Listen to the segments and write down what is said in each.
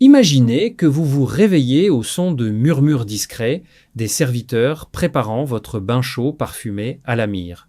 Imaginez que vous vous réveillez au son de murmures discrets des serviteurs préparant votre bain chaud parfumé à la myrrhe.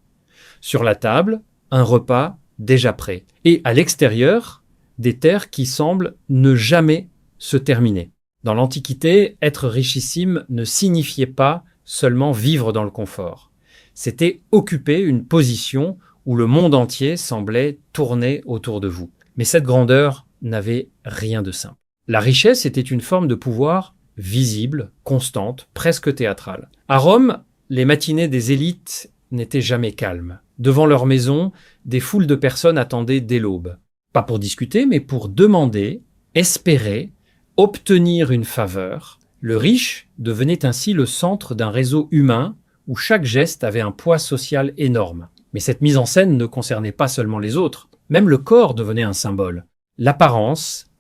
Sur la table, un repas déjà prêt. Et à l'extérieur, des terres qui semblent ne jamais se terminer. Dans l'Antiquité, être richissime ne signifiait pas seulement vivre dans le confort. C'était occuper une position où le monde entier semblait tourner autour de vous. Mais cette grandeur n'avait rien de simple. La richesse était une forme de pouvoir visible, constante, presque théâtrale. À Rome, les matinées des élites n'étaient jamais calmes. Devant leur maison, des foules de personnes attendaient dès l'aube. Pas pour discuter, mais pour demander, espérer, obtenir une faveur. Le riche devenait ainsi le centre d'un réseau humain où chaque geste avait un poids social énorme. Mais cette mise en scène ne concernait pas seulement les autres. Même le corps devenait un symbole. L'apparence,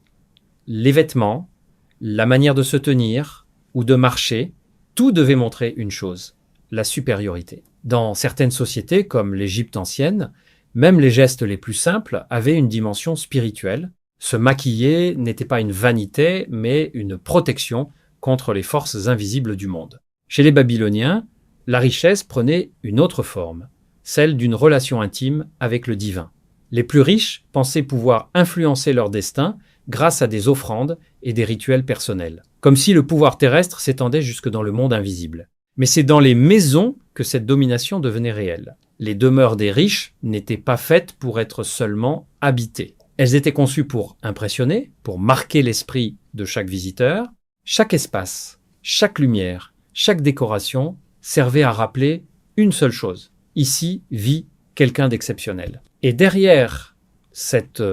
les vêtements, la manière de se tenir ou de marcher, tout devait montrer une chose, la supériorité. Dans certaines sociétés, comme l'Égypte ancienne, même les gestes les plus simples avaient une dimension spirituelle. Se maquiller n'était pas une vanité, mais une protection contre les forces invisibles du monde. Chez les Babyloniens, la richesse prenait une autre forme, celle d'une relation intime avec le divin. Les plus riches pensaient pouvoir influencer leur destin grâce à des offrandes et des rituels personnels, comme si le pouvoir terrestre s'étendait jusque dans le monde invisible. Mais c'est dans les maisons que cette domination devenait réelle. Les demeures des riches n'étaient pas faites pour être seulement habitées. Elles étaient conçues pour impressionner, pour marquer l'esprit de chaque visiteur. Chaque espace, chaque lumière, chaque décoration servait à rappeler une seule chose. Ici vit quelqu'un d'exceptionnel. Et derrière cette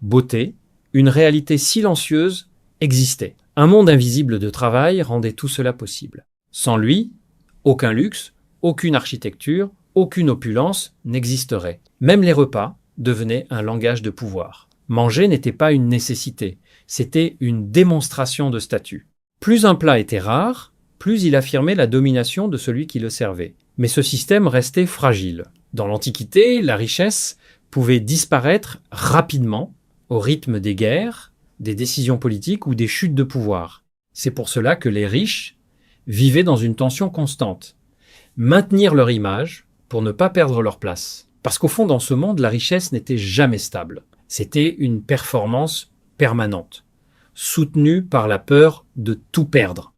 beauté, une réalité silencieuse existait. Un monde invisible de travail rendait tout cela possible. Sans lui, aucun luxe, aucune architecture, aucune opulence n'existerait. Même les repas devenaient un langage de pouvoir. Manger n'était pas une nécessité, c'était une démonstration de statut. Plus un plat était rare, plus il affirmait la domination de celui qui le servait. Mais ce système restait fragile. Dans l'Antiquité, la richesse pouvait disparaître rapidement au rythme des guerres, des décisions politiques ou des chutes de pouvoir. C'est pour cela que les riches vivaient dans une tension constante. Maintenir leur image pour ne pas perdre leur place. Parce qu'au fond, dans ce monde, la richesse n'était jamais stable. C'était une performance permanente, soutenue par la peur de tout perdre.